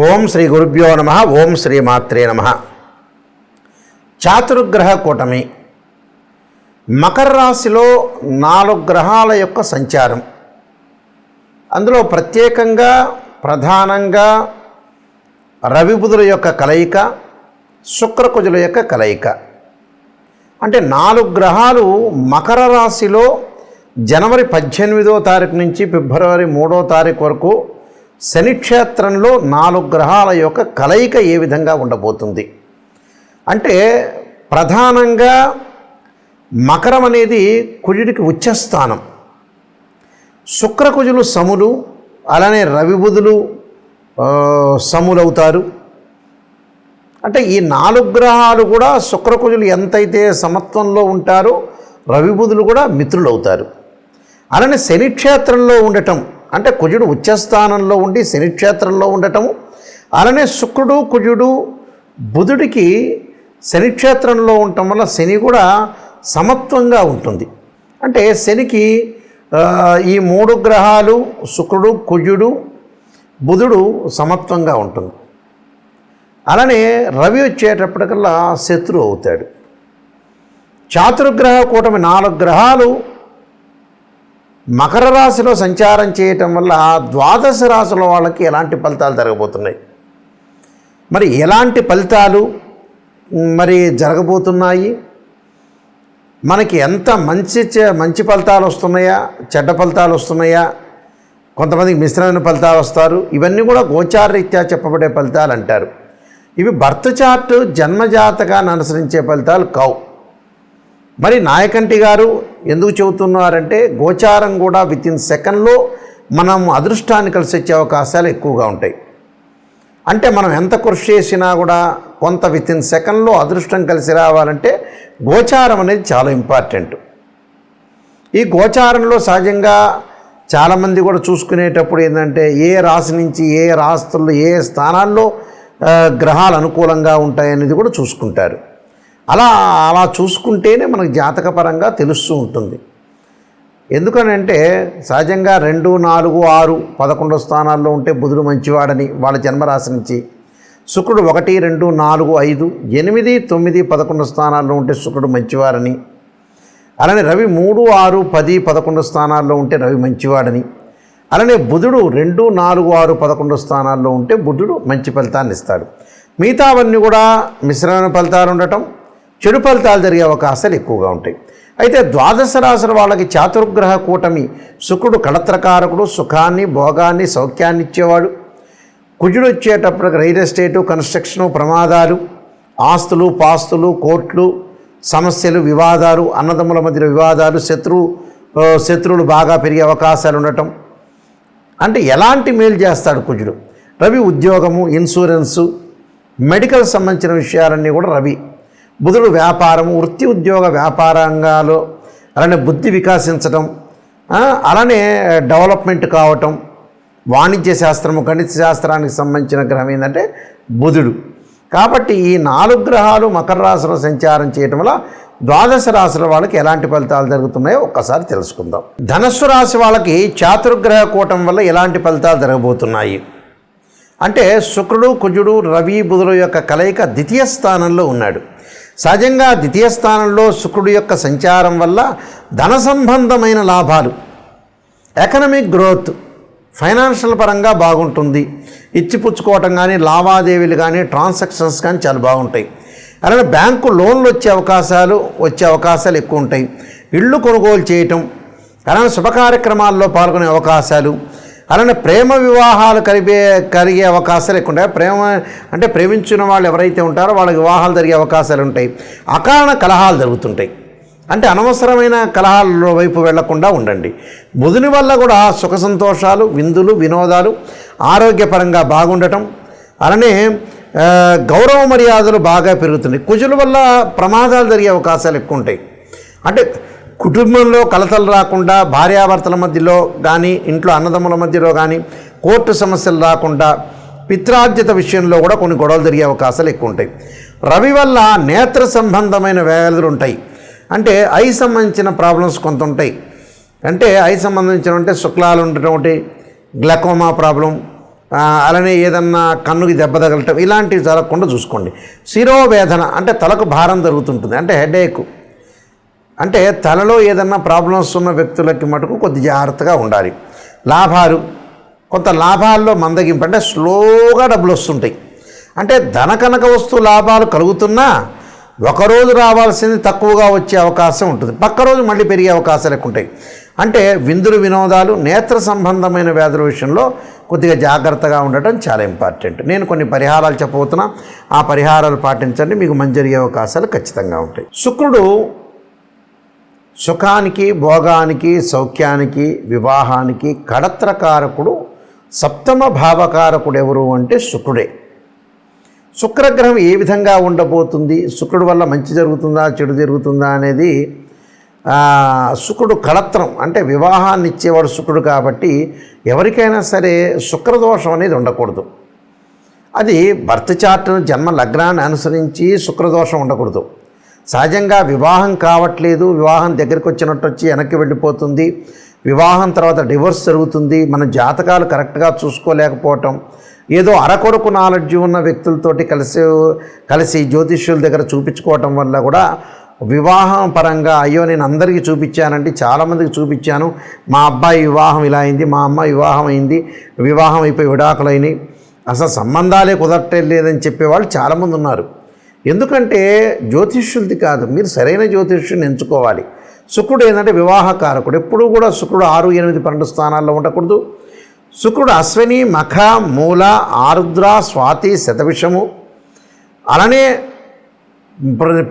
ఓం శ్రీ గురుభ్యో నమ. ఓం శ్రీ మాత్రే నమ. చాతుర్గ్రహ కూటమి మకర రాశిలో 4 గ్రహాల యొక్క సంచారం. అందులో ప్రత్యేకంగా ప్రధానంగా రవి బుధుల యొక్క కలయిక, శుక్రకుజుల యొక్క కలయిక. అంటే 4 గ్రహాలు మకర రాశిలో జనవరి 18వ తారీఖు నుంచి ఫిబ్రవరి 3వ తారీఖు వరకు శనిక్షేత్రంలో 4 గ్రహాల యొక్క కలయిక ఏ విధంగా ఉండబోతుంది అంటే, ప్రధానంగా మకరం అనేది కుజుడికి ఉచ్చస్థానం. శుక్రకుజులు సములు, అలానే రవి బుధులు సములవుతారు. అంటే ఈ 4 గ్రహాలు కూడా శుక్రకుజులు ఎంతైతే సమత్వంలో ఉంటారో రవి బుధులు కూడా మిత్రులు అవుతారు. అలానే శనిక్షేత్రంలో ఉండటం అంటే కుజుడు ఉచ్చస్థానంలో ఉండి శనిక్షేత్రంలో ఉండటము, అలానే శుక్రుడు కుజుడు బుధుడికి శనిక్షేత్రంలో ఉండటం వల్ల శని కూడా సమత్వంగా ఉంటుంది. అంటే శనికి ఈ 3 గ్రహాలు శుక్రుడు కుజుడు బుధుడు సమత్వంగా ఉంటుంది. అలానే రవి వచ్చేటప్పటికల్లా శత్రువు అవుతాడు. చాతుర్గ్రహ కూటమి 4 గ్రహాలు మకర రాశిలో సంచారం చేయటం వల్ల ద్వాదశ రాశుల వాళ్ళకి ఎలాంటి ఫలితాలు జరగబోతున్నాయి, మరి ఎలాంటి ఫలితాలు మరి జరగబోతున్నాయి, మనకి ఎంత మంచి ఫలితాలు వస్తున్నాయా, చెడ్డ ఫలితాలు వస్తున్నాయా, కొంతమందికి మిశ్రమైన ఫలితాలు వస్తారు. ఇవన్నీ కూడా గోచారరీత్యా చెప్పబడే ఫలితాలు అంటారు. ఇవి బర్త్ చార్ట్ జన్మజాతకాన్ని అనుసరించే ఫలితాలు కావు. మరి నాయకంటి గారు ఎందుకు చెబుతున్నారంటే, గోచారం కూడా వితిన్ సెకండ్లో మనం అదృష్టాన్ని కలిసి వచ్చే అవకాశాలు ఎక్కువగా ఉంటాయి. అంటే మనం ఎంత కృషి చేసినా కూడా కొంత వితిన్ సెకండ్లో అదృష్టం కలిసి రావాలంటే గోచారం అనేది చాలా ఇంపార్టెంట్. ఈ గోచారంలో సహజంగా చాలామంది కూడా చూసుకునేటప్పుడు ఏంటంటే, ఏ రాశి నుంచి ఏ రాశుల్లో ఏ స్థానాల్లో గ్రహాలు అనుకూలంగా ఉంటాయనేది కూడా చూసుకుంటారు. అలా చూసుకుంటేనే మనకు జాతకపరంగా తెలుస్తూ ఉంటుంది. ఎందుకనంటే సహజంగా 2, 4, 6, 11 స్థానాల్లో ఉంటే బుధుడు మంచివాడని వాళ్ళ జన్మరాశి నుంచి, శుక్రుడు 1, 2, 4, 5, 8, 9, 11 స్థానాల్లో ఉంటే శుక్రుడు మంచివారని, అలానే రవి 3, 6, 10, 11 స్థానాల్లో ఉంటే రవి మంచివాడని, అలానే బుధుడు 2, 4, 6, 11 స్థానాల్లో ఉంటే బుధుడు మంచి ఫలితాన్ని ఇస్తాడు. మిగతావన్నీ కూడా మిశ్రమైన ఫలితాలు ఉండటం, చెడు ఫలితాలు జరిగే అవకాశాలు ఎక్కువగా ఉంటాయి. అయితే ద్వాదశ రాశుల వాళ్ళకి చాతుర్గ్రహ కూటమి శుక్రుడు కళత్రకారకుడు, సుఖాన్ని భోగాన్ని సౌఖ్యాన్ని ఇచ్చేవాడు. కుజుడు వచ్చేటప్పటికి రియల్ ఎస్టేటు, కన్స్ట్రక్షను, ప్రమాదాలు, ఆస్తులు పాస్తులు, కోర్టులు, సమస్యలు, వివాదాలు, అన్నదమ్ముల మధ్య వివాదాలు, శత్రువులు బాగా పెరిగే అవకాశాలు ఉండటం. అంటే ఎలాంటి మేలు చేస్తాడు కుజుడు? రవి ఉద్యోగము, ఇన్సూరెన్సు, మెడికల్ సంబంధించిన విషయాలన్నీ కూడా రవి. బుధుడు వ్యాపారము, వృత్తి ఉద్యోగ వ్యాపార రంగాలు, అలానే బుద్ధి వికాసించడం, అలానే డెవలప్మెంట్ కావటం, వాణిజ్య శాస్త్రము, గణిత శాస్త్రానికి సంబంధించిన గ్రహం ఏంటంటే బుధుడు. కాబట్టి ఈ 4 గ్రహాలు మకర రాశిలో సంచారం చేయటం వల్ల ద్వాదశ రాశుల వాళ్ళకి ఎలాంటి ఫలితాలు జరుగుతున్నాయో ఒక్కసారి తెలుసుకుందాం. ధనస్సు రాశి వాళ్ళకి చాతుర్గ్రహ కూటమి వల్ల ఎలాంటి ఫలితాలు జరగబోతున్నాయి అంటే, శుక్రుడు కుజుడు రవి బుధుల యొక్క కలయిక ద్వితీయ స్థానంలో ఉన్నాడు. సహజంగా ద్వితీయ స్థానంలో శుక్రుడు యొక్క సంచారం వల్ల ధన సంబంధమైన లాభాలు, ఎకనామిక్ గ్రోత్, ఫైనాన్షియల్ పరంగా బాగుంటుంది. ఇచ్చిపుచ్చుకోవటం కానీ, లావాదేవీలు కానీ, ట్రాన్సాక్షన్స్ కానీ చాలా బాగుంటాయి. అలానే బ్యాంకు లోన్లు వచ్చే అవకాశాలు ఎక్కువ ఉంటాయి. ఇళ్ళు కొనుగోలు చేయటం, అలానే శుభ కార్యక్రమాల్లో పాల్గొనే అవకాశాలు, అలానే ప్రేమ వివాహాలు కలిగే అవకాశాలు ఎక్కువ ఉంటాయి. ప్రేమ అంటే ప్రేమించిన వాళ్ళు ఎవరైతే ఉంటారో వాళ్ళకి వివాహాలు జరిగే అవకాశాలు ఉంటాయి. అకారణ కలహాలు జరుగుతుంటాయి. అంటే అనవసరమైన కలహాల వైపు వెళ్లకుండా ఉండండి. బుధుని వల్ల కూడా సుఖ సంతోషాలు, విందులు, వినోదాలు, ఆరోగ్యపరంగా బాగుండటం, అలానే గౌరవ మర్యాదలు బాగా పెరుగుతున్నాయి. కుజుల వల్ల ప్రమాదాలు జరిగే అవకాశాలు ఎక్కువ ఉంటాయి. అంటే కుటుంబంలో కలతలు రాకుండా, భార్యాభర్తల మధ్యలో కానీ, ఇంట్లో అన్నదమ్ముల మధ్యలో కానీ కోర్టు సమస్యలు రాకుండా, పిత్రార్జిత విషయంలో కూడా కొన్ని గొడవలు జరిగే అవకాశాలు ఎక్కువ ఉంటాయి. రవి వల్ల నేత్ర సంబంధమైన వ్యాధులు ఉంటాయి. అంటే ఐ సంబంధించిన ప్రాబ్లమ్స్ కొంత ఉంటాయి. అంటే ఐ సంబంధించిన అంటే శుక్లాలు ఉండటం ఒకటి, గ్లకోమా ప్రాబ్లం, అలానే ఏదన్నా కన్నుకి దెబ్బ తగలటం ఇలాంటివి జరగకుండా చూసుకోండి. శిరోవేదన అంటే తలకు భారం జరుగుతుంటుంది, అంటే హెడేక్, అంటే తలలో ఏదన్నా ప్రాబ్లమ్స్ ఉన్న వ్యక్తులకి మటుకు కొద్ది జాగ్రత్తగా ఉండాలి. లాభాలు, కొంత లాభాల్లో మందగింపు, అంటే స్లోగా డబ్బులు వస్తుంటాయి. అంటే ధనకనక వస్తు లాభాలు కలుగుతున్నా ఒకరోజు రావాల్సింది తక్కువగా వచ్చే అవకాశం ఉంటుంది, పక్క రోజు మళ్ళీ పెరిగే అవకాశాలు ఎక్కువ ఉంటాయి. అంటే విందులు వినోదాలు, నేత్ర సంబంధమైన వ్యాధుల విషయంలో కొద్దిగా జాగ్రత్తగా ఉండటం చాలా ఇంపార్టెంట్. నేను కొన్ని పరిహారాలు చెప్పబోతున్నా, ఆ పరిహారాలు పాటించండి, మీకు మంచి జరిగే అవకాశాలు ఖచ్చితంగా ఉంటాయి. శుక్రుడు సుఖానికి, భోగానికి, సౌఖ్యానికి, వివాహానికి కడత్రకారకుడు. సప్తమ భావకారకుడు ఎవరు అంటే శుక్రుడే. శుక్రగ్రహం ఏ విధంగా ఉండబోతుంది, శుక్రుడు వల్ల మంచి జరుగుతుందా చెడు జరుగుతుందా అనేది, శుక్రుడు కళత్రం అంటే వివాహాన్ని ఇచ్చేవాడు శుక్రుడు కాబట్టి ఎవరికైనా సరే శుక్రదోషం అనేది ఉండకూడదు. అది బర్త్ చార్ట్ను జన్మ లగ్నాన్ని అనుసరించి శుక్రదోషం ఉండకూడదు. సహజంగా వివాహం కావట్లేదు, వివాహం దగ్గరికి వచ్చినట్టు వచ్చి వెనక్కి వెళ్ళిపోతుంది, వివాహం తర్వాత డివోర్స్ జరుగుతుంది, మన జాతకాలు కరెక్ట్గా చూసుకోలేకపోవటం, ఏదో అరకొరకు నాలెడ్జ్ ఉన్న వ్యక్తులతోటి కలిసి జ్యోతిష్యుల దగ్గర చూపించుకోవటం వల్ల కూడా వివాహం పరంగా అయ్యో నేను అందరికీ చూపించానంటే చాలామందికి చూపించాను, మా అబ్బాయి వివాహం ఇలా అయింది, మా అమ్మాయి వివాహం అయింది, వివాహం అయిపోయి విడాకులైనవి, అసలు సంబంధాలే కుదరట్లేదని చెప్పేవాళ్ళు చాలామంది ఉన్నారు. ఎందుకంటే జ్యోతిష్యులది కాదు, మీరు సరైన జ్యోతిష్యుని ఎంచుకోవాలి. శుక్రుడు ఏంటంటే వివాహకారకుడు. ఎప్పుడూ కూడా శుక్రుడు 6, 8, 12 స్థానాల్లో ఉండకూడదు. శుక్రుడు అశ్విని, మఖ, మూల, ఆరుద్ర, స్వాతి, శతభిషము, అలానే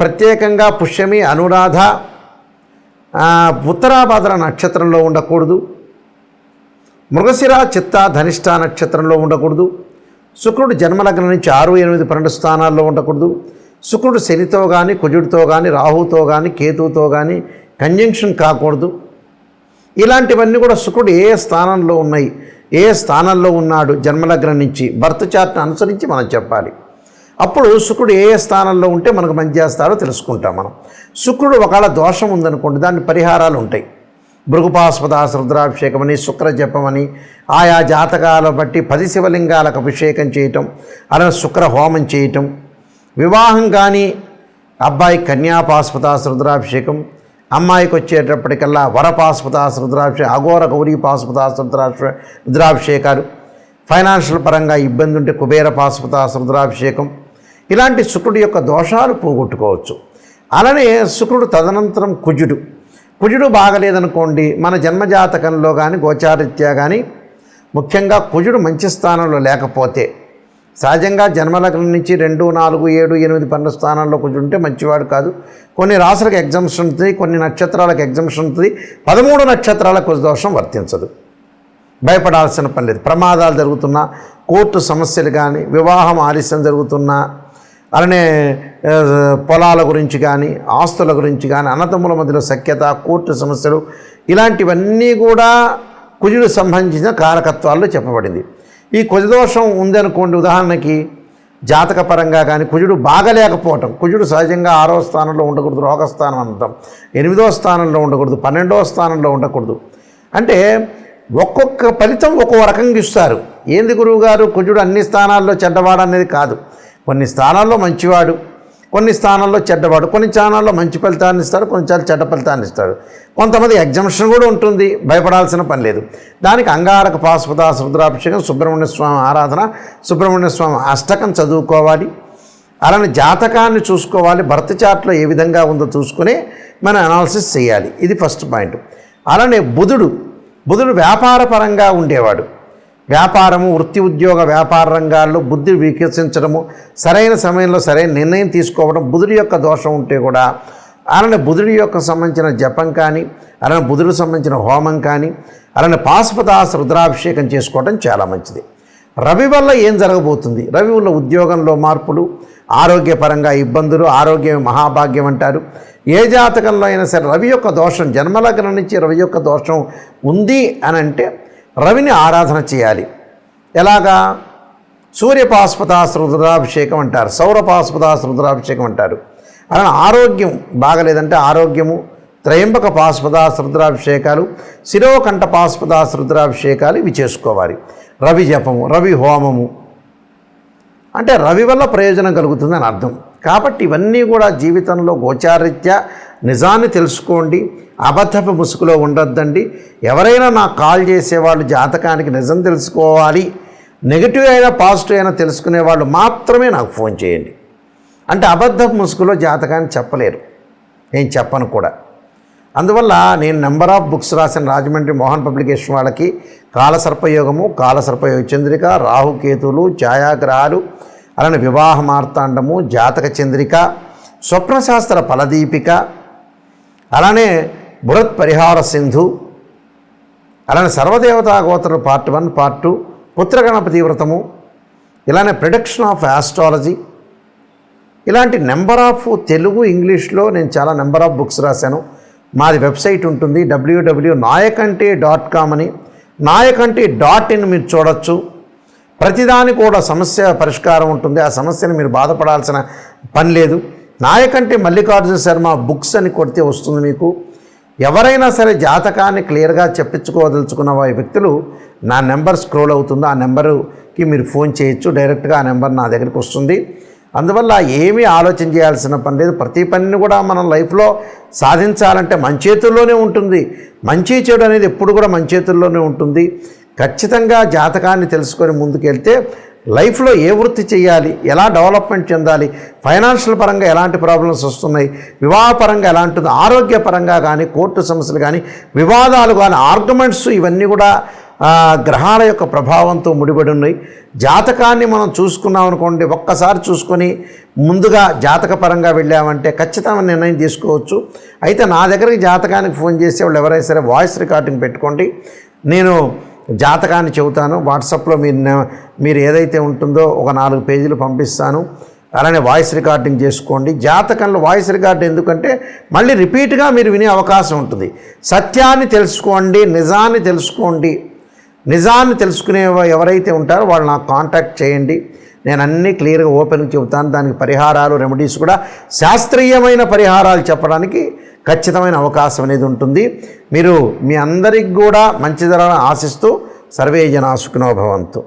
ప్రత్యేకంగా పుష్యమి, అనురాధ, ఉత్తరాభాద్ర నక్షత్రంలో ఉండకూడదు. మృగశిర, చిత్త, ధనిష్ట నక్షత్రంలో ఉండకూడదు. శుక్రుడు జన్మలగ్నం నుంచి 6, 8, 12 స్థానాల్లో ఉండకూడదు. శుక్రుడు శనితో కానీ, కుజుడితో కానీ, రాహుతో కానీ, కేతువుతో కానీ కంజంక్షన్ కాకూడదు. ఇలాంటివన్నీ కూడా శుక్రుడు ఏ స్థానంలో ఉన్నాయి, ఏ స్థానంలో ఉన్నాడు జన్మలగ్నం నుంచి బర్త్ చార్ట్ని అనుసరించి మనం చెప్పాలి. అప్పుడు శుక్రుడు ఏ స్థానంలో ఉంటే మనకు మంచి చేస్తాడో తెలుసుకుంటాం మనం. శుక్రుడు ఒకవేళ దోషం ఉందనుకోండి, దాని పరిహారాలు ఉంటాయి. భృగుపాస్పదాస రుద్రాభిషేకం అని, శుక్ర జపమని, ఆయా జాతకాల బట్టి 10 శివలింగాలకు అభిషేకం చేయటం, అలానే శుక్ర హోమం చేయటం, వివాహం కానీ అబ్బాయి కన్యాపాస్పదాస రుద్రాభిషేకం, అమ్మాయికి వచ్చేటప్పటికల్లా వరపాస్పదాస రుద్రాభిషేకం, అఘోర గౌరీ పాస్పదాస రుద్రాభిషేకాలు, ఫైనాన్షియల్ పరంగా ఇబ్బంది ఉంటే కుబేర పాస్పదాస రుద్రాభిషేకం, ఇలాంటి శుక్రుడి యొక్క దోషాలు పోగొట్టుకోవచ్చు. అలానే శుక్రుడు తదనంతరం కుజుడు బాగలేదనుకోండి, మన జన్మజాతకంలో కానీ గోచారీత్యా కానీ ముఖ్యంగా కుజుడు మంచి స్థానంలో లేకపోతే, సహజంగా జన్మలగ్నం నుంచి 2, 4, 7, 8, 12 స్థానాల్లో కుజుడు ఉంటే మంచివాడు కాదు. కొన్ని రాసులకు ఎగ్జామ్షన్ ఉంటుంది, కొన్ని నక్షత్రాలకు ఎగ్జామ్షన్ ఉంటుంది, 13 నక్షత్రాలకు కుజ దోషం వర్తించదు. భయపడాల్సిన పని లేదు. ప్రమాదాలు జరుగుతున్నా, కోర్టు సమస్యలు కానీ, వివాహం ఆలస్యం జరుగుతున్నా, అలానే పొలాల గురించి కానీ, ఆస్తుల గురించి కానీ, అన్నదమ్ముల మధ్యలో సఖ్యత, కోర్టు సమస్యలు, ఇలాంటివన్నీ కూడా కుజుడు సంబంధించిన కారకత్వాల్లో చెప్పబడింది. ఈ కుజదోషం ఉందనుకోండి, ఉదాహరణకి జాతకపరంగా కానీ కుజుడు బాగలేకపోవటం, కుజుడు సహజంగా 6వ స్థానంలో ఉండకూడదు, రోగస్థానం అంటాం, 8వ స్థానంలో ఉండకూడదు, 12వ స్థానంలో ఉండకూడదు. అంటే ఒక్కొక్క ఫలితం ఒక్కో రకంగా ఇస్తారు. ఏంది గురువుగారు కుజుడు అన్ని స్థానాల్లో చెడ్డవాడు అనేది కాదు. కొన్ని స్థానాల్లో మంచివాడు, కొన్ని స్థానాల్లో చెడ్డవాడు, కొన్ని స్థానాల్లో మంచి ఫలితాన్ని ఇస్తాడు, కొన్నిసార్లు చెడ్డ ఫలితాన్ని ఇస్తాడు. కొంతమంది ఎగ్జామ్షన్ కూడా ఉంటుంది, భయపడాల్సిన పని లేదు. దానికి అంగారక పాశుపతాస రుద్రాభిషేకం, సుబ్రహ్మణ్య స్వామి ఆరాధన, సుబ్రహ్మణ్య స్వామి అష్టకం చదువుకోవాలి. అలానే జాతకాన్ని చూసుకోవాలి, బర్త్ చార్ట్లో ఏ విధంగా ఉందో చూసుకుని మనం అనాలిసిస్ చేయాలి. ఇది ఫస్ట్ పాయింట్. అలానే బుధుడు వ్యాపార పరంగా ఉండేవాడు. వ్యాపారము, వృత్తి, ఉద్యోగ, వ్యాపార రంగాల్లో బుద్ధి వికసించడము, సరైన సమయంలో సరైన నిర్ణయం తీసుకోవడం, బుధుడి యొక్క దోషం ఉంటే కూడా అలానే బుధుడి యొక్క సంబంధించిన జపం కానీ, అలానే బుధుడికి సంబంధించిన హోమం కానీ, అలానే పాశుపతాస రుద్రాభిషేకం చేసుకోవడం చాలా మంచిది. రవి వల్ల ఏం జరగబోతుంది? రవి వల్ల ఉద్యోగంలో మార్పులు, ఆరోగ్యపరంగా ఇబ్బందులు, ఆరోగ్యం మహాభాగ్యం అంటారు. ఏ జాతకంలో అయినా సరే రవి యొక్క దోషం, జన్మలగ్నం నుంచి రవి యొక్క దోషం ఉంది అని అంటే రవిని ఆరాధన చేయాలి. ఎలాగా? సూర్యపాశుపతాస రుద్రాభిషేకం అంటారు, సౌరపాశుపతాస రుద్రాభిషేకం అంటారు. అలానే ఆరోగ్యం బాగలేదంటే ఆరోగ్యము, త్రయంబక పాశుపతాస రుద్రాభిషేకాలు, శిరోకంఠ పాశుపతాస రుద్రాభిషేకాలు ఇవి చేసుకోవాలి. రవి జపము, రవి హోమము, అంటే రవి వల్ల ప్రయోజనం కలుగుతుందని అర్థం. కాబట్టి ఇవన్నీ కూడా జీవితంలో గోచారీత్యా నిజాన్ని తెలుసుకోండి, అబద్ధపు ముసుగులో ఉండొద్దండి. ఎవరైనా నాకు కాల్ చేసేవాళ్ళు జాతకానికి నిజం తెలుసుకోవాలి, నెగిటివ్ అయినా పాజిటివ్ అయినా తెలుసుకునే వాళ్ళు మాత్రమే నాకు ఫోన్ చేయండి. అంటే అబద్ధపు ముసుగులో జాతకాన్ని చెప్పలేరు, నేను చెప్పను కూడా. అందువల్ల నేను నెంబర్ ఆఫ్ బుక్స్ రాసిన రాజమండ్రి మోహన్ పబ్లికేషన్ వాళ్ళకి కాలసర్పయోగము, కాలసర్పయోగ చంద్రిక, రాహుకేతువులు, ఛాయాగ్రహాలు, అలానే వివాహ మార్తాండము, జాతక చంద్రిక, స్వప్నశాస్త్ర ఫలదీపిక, అలానే బృహత్ పరిహార సింధు, అలానే సర్వదేవతా గోత్ర పార్ట్ 1, పార్ట్ 2, పుత్రగణపతి వ్రతము, ఇలానే ప్రిడిక్షన్ ఆఫ్ ఆస్ట్రాలజీ, ఇలాంటి నెంబర్ ఆఫ్ తెలుగు ఇంగ్లీష్లో నేను చాలా నెంబర్ ఆఫ్ బుక్స్ రాశాను. మాది వెబ్సైట్ ఉంటుంది www.nayakanti.com అని, nayakanti.in మీరు చూడొచ్చు. ప్రతిదాని కూడా సమస్య పరిష్కారం ఉంటుంది, ఆ సమస్యను మీరు బాధపడాల్సిన పని లేదు. నాయకంటి మల్లికార్జున శర్మ బుక్స్ అని కొడితే వస్తుంది మీకు. ఎవరైనా సరే జాతకాన్ని క్లియర్గా చెప్పించుకోదలుచుకున్న వ్యక్తులు నా నెంబర్ స్క్రోల్ అవుతుందో ఆ నెంబర్కి మీరు ఫోన్ చేయొచ్చు, డైరెక్ట్గా ఆ నెంబర్ నా దగ్గరికి వస్తుంది. అందువల్ల ఏమీ ఆలోచన చేయాల్సిన పని లేదు. ప్రతి పనిని కూడా మనం లైఫ్లో సాధించాలంటే మన చేతుల్లోనే ఉంటుంది. మంచి చెడు అనేది ఎప్పుడు కూడా మన చేతుల్లోనే ఉంటుంది. ఖచ్చితంగా జాతకాన్ని తెలుసుకొని ముందుకెళ్తే లైఫ్లో ఏ వృత్తి చేయాలి, ఎలా డెవలప్మెంట్ చెందాలి, ఫైనాన్షియల్ పరంగా ఎలాంటి ప్రాబ్లమ్స్ వస్తున్నాయి, వివాహపరంగా ఎలాంటిది, ఆరోగ్యపరంగా కానీ, కోర్టు సమస్యలు కానీ, వివాదాలు కానీ, ఆర్గ్యుమెంట్స్, ఇవన్నీ కూడా గ్రహాల యొక్క ప్రభావంతో ముడిపడి ఉన్నాయి. జాతకాన్ని మనం చూసుకున్నాం అనుకోండి, ఒక్కసారి చూసుకొని ముందుగా జాతకపరంగా వెళ్ళామంటే ఖచ్చితంగా నిర్ణయం తీసుకోవచ్చు. అయితే నా దగ్గరికి జాతకానికి ఫోన్ చేసే వాళ్ళు ఎవరైనా సరే వాయిస్ రికార్డింగ్ పెట్టుకోండి, నేను జాతకాన్ని చెబుతాను. వాట్సాప్లో మీరు ఏదైతే ఉంటుందో ఒక 4 పేజీలు పంపిస్తాను, అలానే వాయిస్ రికార్డింగ్ చేసుకోండి. జాతకంలో వాయిస్ రికార్డ్ ఎందుకంటే మళ్ళీ రిపీట్గా మీరు వినే అవకాశం ఉంటుంది. సత్యాన్ని తెలుసుకోండి, నిజాన్ని తెలుసుకోండి. నిజాన్ని తెలుసుకునే ఎవరైతే ఉంటారో వాళ్ళు నాకు కాంటాక్ట్ చేయండి, నేను అన్నీ క్లియర్గా ఓపెన్గా చెబుతాను. దానికి పరిహారాలు, రెమెడీస్ కూడా శాస్త్రీయమైన పరిహారాలు చెప్పడానికి ఖచ్చితమైన అవకాశం అనేది ఉంటుంది. మీరు మీ అందరికి కూడా మంచి జరగాలని ఆశిస్తూ సర్వే జనా సుఖినో భవంతు.